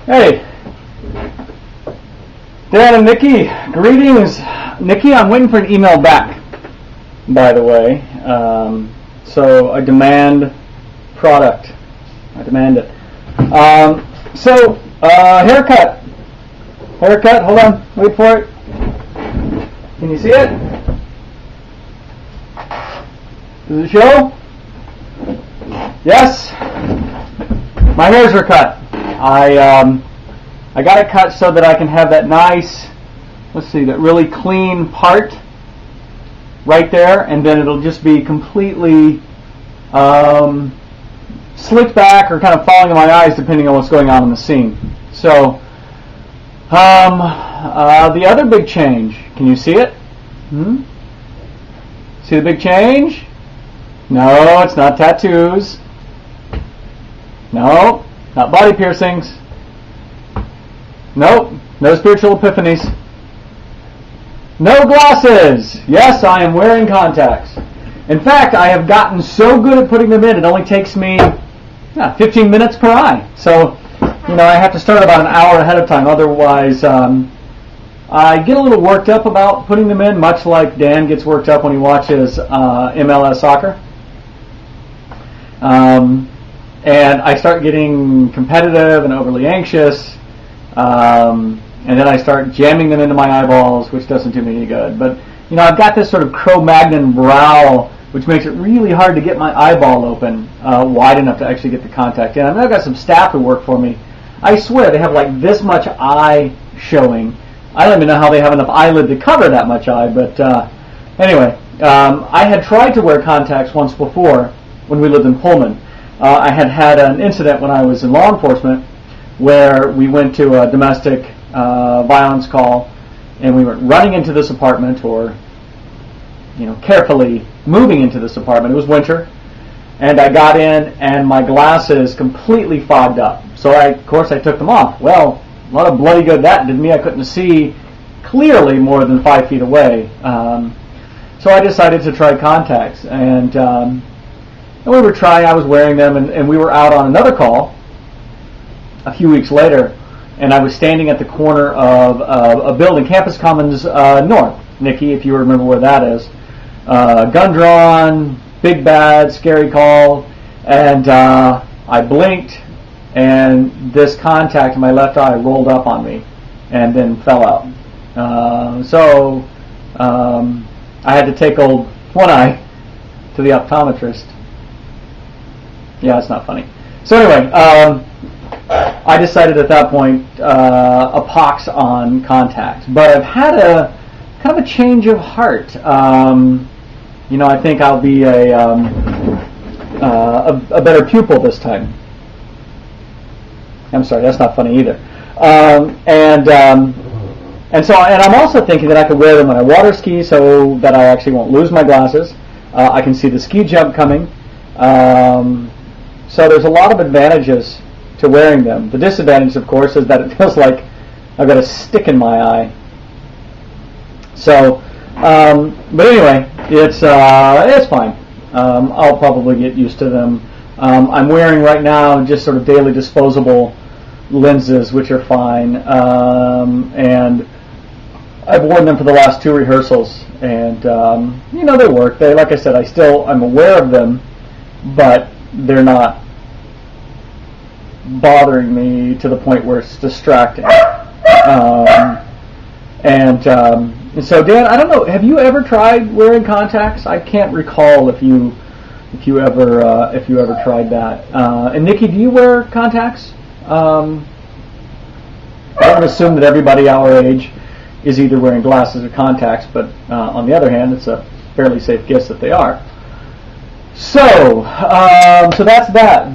Hey, Dan and Nikki, greetings. Nikki, I'm waiting for an email back, by the way. So I demand product. I demand it. Haircut. Haircut, hold on, wait for it. Can you see it? Does it show? Yes? My hairs are cut. I got it cut so that I can have that nice, let's see, that really clean part right there, and then it'll just be completely slicked back or kind of falling in my eyes depending on what's going on in the scene. So, the other big change, can you see it? See the big change? No, it's not tattoos. No, not body piercings. Nope, no spiritual epiphanies. No glasses. Yes, I am wearing contacts. In fact, I have gotten so good at putting them in, it only takes me 15 minutes per eye. So, I have to start about an hour ahead of time. Otherwise, I get a little worked up about putting them in, much like Dan gets worked up when he watches MLS soccer. And I start getting competitive and overly anxious. And then I start jamming them into my eyeballs, which doesn't do me any good. But, I've got this sort of Cro-Magnon brow, which makes it really hard to get my eyeball open wide enough to actually get the contact in. I mean, I've got some staff who work for me. I swear, they have like this much eye showing. I don't even know how they have enough eyelid to cover that much eye, but anyway, I had tried to wear contacts once before when we lived in Pullman. I had an incident when I was in law enforcement where we went to a domestic violence call, and we went running into this apartment, or carefully moving into this apartment. It was winter, and I got in, and my glasses completely fogged up. So of course I took them off. Well, a lot of bloody good that did me. I couldn't see clearly more than 5 feet away. So I decided to try contacts, and we were trying. I was wearing them, and we were out on another call a few weeks later, and I was standing at the corner of a building, Campus Commons North. Nikki, if you remember where that is. Gun drawn, big bad, scary call, and I blinked, and this contact in my left eye rolled up on me and then fell out. So I had to take old one eye to the optometrist. Yeah, it's not funny. So anyway, I decided at that point a pox on contacts. But I've had a kind of a change of heart. I think I'll be a better pupil this time. I'm sorry, that's not funny either. And so I'm also thinking that I could wear them when I water ski, so that I actually won't lose my glasses. I can see the ski jump coming. So there's a lot of advantages to wearing them. The disadvantage, of course, is that it feels like I've got a stick in my eye. So, but anyway, it's fine. I'll probably get used to them. I'm wearing right now just sort of daily disposable lenses, which are fine, and I've worn them for the last 2 rehearsals, and they work. Like I said, I'm aware of them, but they're not bothering me to the point where it's distracting. And so, Dan, I don't know. Have you ever tried wearing contacts? I can't recall if you ever tried that. And Nikki, do you wear contacts? I don't assume that everybody our age is either wearing glasses or contacts, but on the other hand, it's a fairly safe guess that they are. So that's that.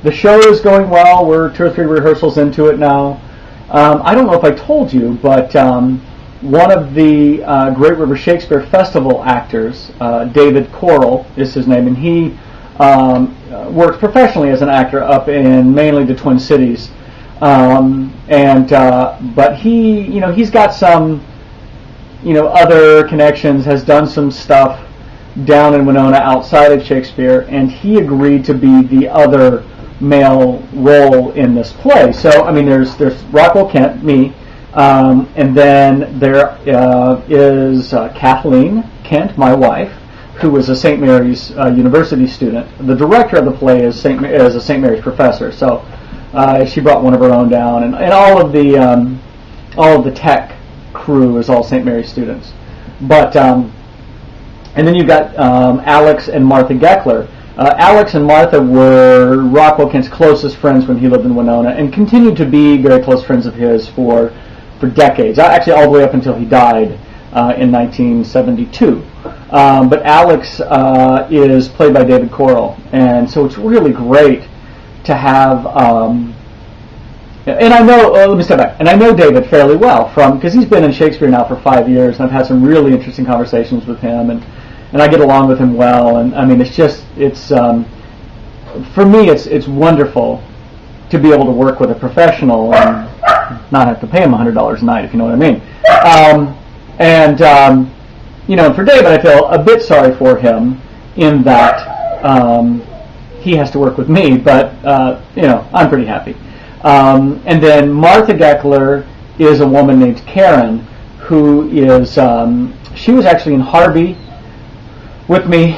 The show is going well. We're 2 or 3 rehearsals into it now. I don't know if I told you, but one of the Great River Shakespeare Festival actors, David Coral is his name, and he works professionally as an actor up in mainly the Twin Cities. But he's got some, other connections, has done some stuff down in Winona outside of Shakespeare, and he agreed to be the other male role in this play. So I mean, there's Rockwell Kent, me, and then there is Kathleen Kent, my wife, who was a St. Mary's University student. The director of the play is a St. Mary's professor. So she brought one of her own down, and all of the tech crew is all St. Mary's students. But and then you've got Alex and Martha Geckler. Alex and Martha were Rockwell Kent's closest friends when he lived in Winona, and continued to be very close friends of his for decades. Actually, all the way up until he died in 1972. But Alex is played by David Corll, and so it's really great to have. And I know. Let me step back. And I know David fairly well because he's been in Shakespeare now for 5 years, and I've had some really interesting conversations with him, and I get along with him well. And I mean, it's for me, it's wonderful to be able to work with a professional and not have to pay him $100 a night, if you know what I mean. And for David, I feel a bit sorry for him in that he has to work with me, but I'm pretty happy. And then Martha Geckler is a woman named Karen, who is she was actually in Harvey with me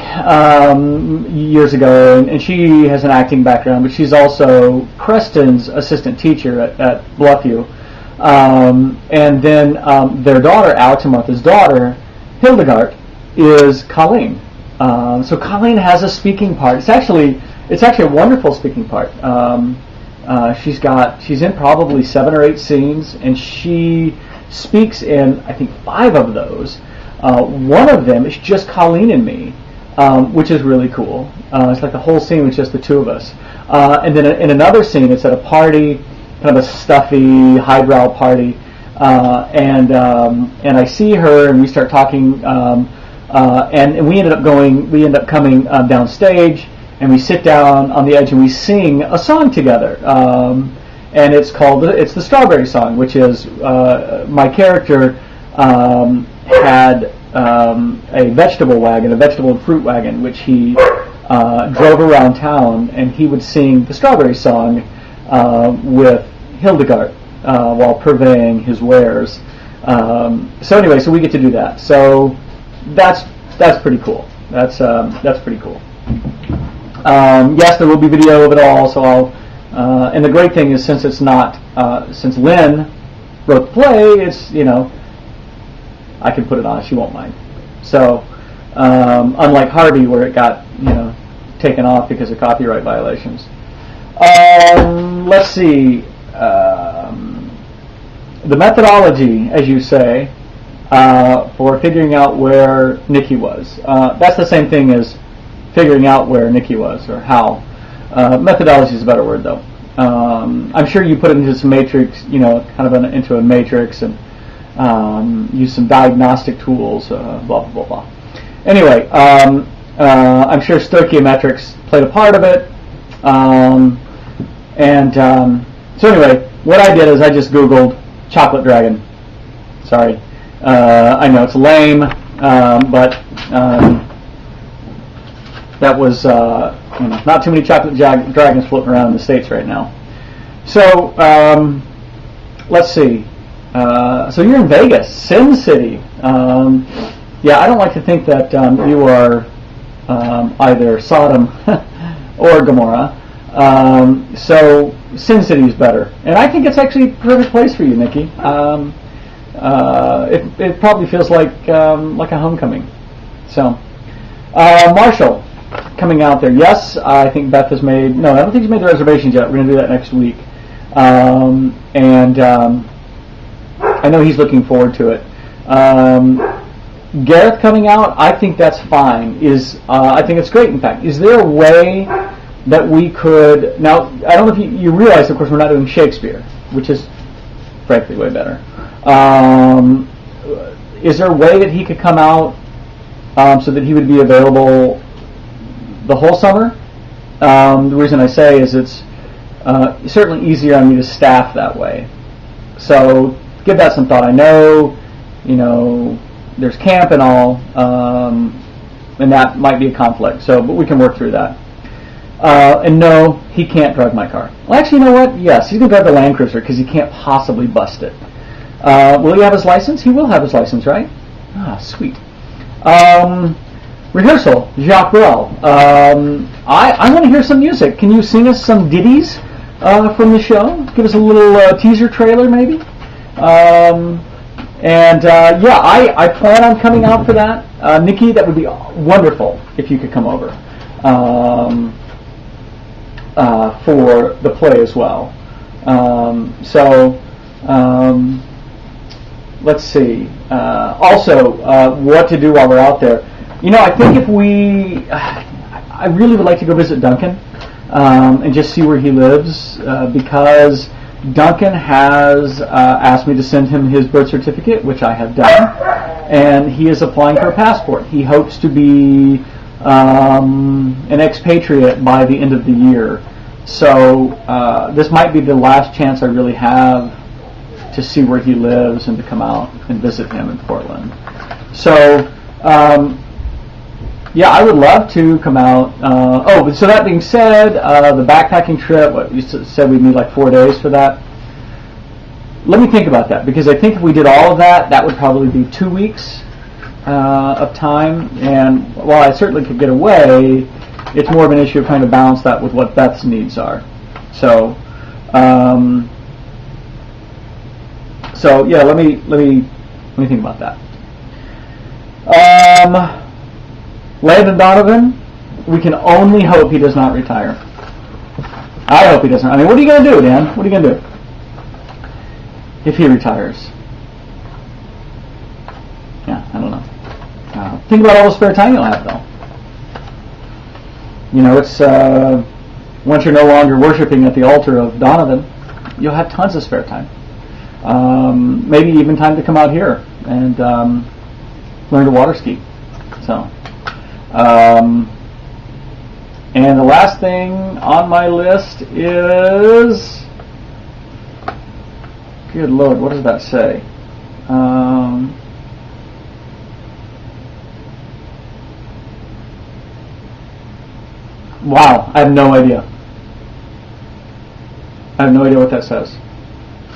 years ago, and she has an acting background, but she's also Preston's assistant teacher at Bluffview. And then their daughter, Alex and Martha's daughter, Hildegard, is Colleen. So Colleen has a speaking part. It's actually a wonderful speaking part. She's in probably 7 or 8 scenes, and she speaks in, I think, 5 of those. One of them is just Colleen and me, which is really cool. It's like the whole scene was just the two of us. And then in another scene, it's at a party, kind of a stuffy, highbrow party, and I see her, and we start talking, and we end up coming downstage, and we sit down on the edge and we sing a song together, and it's the Strawberry Song, which is my character had a vegetable and fruit wagon, which he drove around town, and he would sing the Strawberry Song with Hildegard while purveying his wares. So anyway, so we get to do that. So that's pretty cool. That's pretty cool. Yes, there will be video of it all. So I'll. And the great thing is, since Lynn wrote the play, it's I can put it on. She won't mind. So unlike Harvey, where it got taken off because of copyright violations. Let's see. The methodology, as you say, for figuring out where Nikki was. That's the same thing as figuring out where Nikki was, or how. Methodology is a better word, though. I'm sure you put it into some matrix, into a matrix, and use some diagnostic tools, blah, blah, blah, blah. Anyway, I'm sure stoichiometrics played a part of it. So anyway, what I did is I just Googled chocolate dragon. Sorry. I know it's lame, but that was not too many chocolate dragons floating around in the States right now. So let's see. So you're in Vegas, Sin City. Yeah, I don't like to think that you are either Sodom or Gomorrah. So Sin City is better, and I think it's actually a perfect place for you, Nikki. It probably feels like a homecoming. So Marshall coming out there. Yes, I think Beth has made. No, I don't think she's made the reservations yet. We're going to do that next week, and I know he's looking forward to it. Gareth coming out, I think that's fine. I think it's great. In fact, is there a way that we could? Now, I don't know if you realize, of course, we're not doing Shakespeare, which is frankly way better. Is there a way that he could come out so that he would be available the whole summer? The reason I say is it's certainly easier on me to staff that way. So give that some thought. I know, there's camp and all, and that might be a conflict. So, but we can work through that. And no, he can't drive my car. Well, actually, you know what? Yes, he's going to drive the Land Cruiser because he can't possibly bust it. Will he have his license? He will have his license, right? Ah, sweet. Rehearsal, Jacques Brel. I want to hear some music. Can you sing us some ditties from the show? Give us a little teaser trailer, maybe? I plan on coming out for that. Nikki, that would be wonderful if you could come over for the play as well. Let's see. Also, what to do while we're out there. You know, I think I really would like to go visit Duncan and just see where he lives because Duncan has asked me to send him his birth certificate, which I have done, and he is applying for a passport. He hopes to be an expatriate by the end of the year. So this might be the last chance I really have to see where he lives and to come out and visit him in Portland. So, I would love to come out. So that being said, the backpacking trip, you said we'd need like 4 days for that. Let me think about that, because I think if we did all of that, that would probably be 2 weeks of time. And while I certainly could get away, it's more of an issue of trying to balance that with what Beth's needs are. So, let me think about that. Landon Donovan, we can only hope he does not retire. I hope he doesn't. I mean, what are you going to do, Dan? What are you going to do if he retires? Yeah, I don't know. Think about all the spare time you'll have, though. You know, it's once you're no longer worshiping at the altar of Donovan, you'll have tons of spare time. Maybe even time to come out here and learn to water ski. So, and the last thing on my list is, good Lord, what does that say? Wow, I have no idea. I have no idea what that says.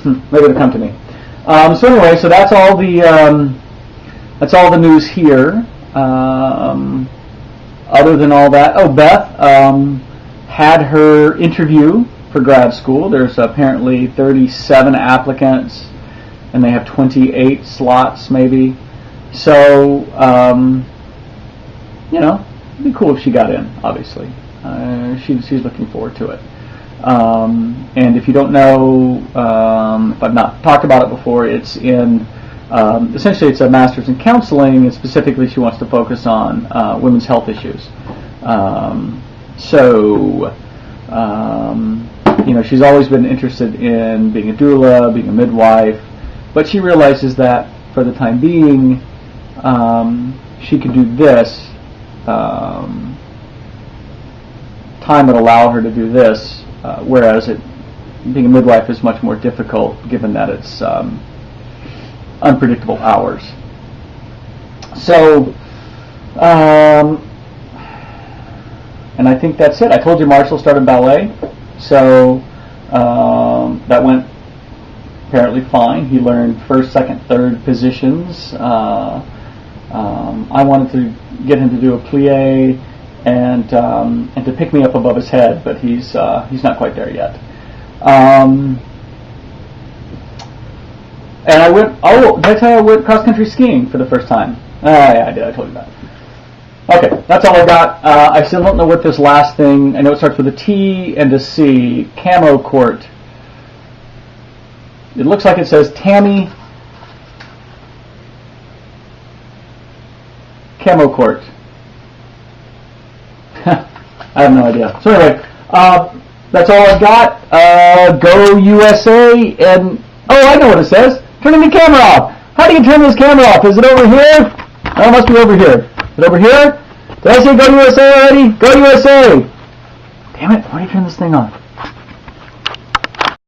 Maybe it'll come to me. So anyway, so that's all the news here. Other than all that, Beth had her interview for grad school. There's apparently 37 applicants, and they have 28 slots, maybe. So, it'd be cool if she got in. Obviously, she's looking forward to it. And if you don't know, if I've not talked about it before, it's in essentially it's a master's in counseling, and specifically she wants to focus on women's health issues. She's always been interested in being a doula, being a midwife, but she realizes that for the time being, she could do this. Time would allow her to do this, whereas being a midwife is much more difficult, given that it's unpredictable hours. So, and I think that's it. I told you Marshall started ballet, so that went apparently fine. He learned first, second, third positions. I wanted to get him to do a plie and to pick me up above his head, but he's not quite there yet. And I went. Oh, did I tell you I went cross country skiing for the first time? Yeah, I did. I told you that. Okay, that's all I got. I still don't know what this last thing. I know it starts with a T and a C. Camo Court. It looks like it says Tammy Camo Court. I have no idea. So anyway, that's all I've got. Go USA and I know what it says. Turning the camera off. How do you turn this camera off? Is it over here? Oh, it must be over here. Is it over here? Did I say go USA already? Go USA! Damn it, why do you turn this thing off?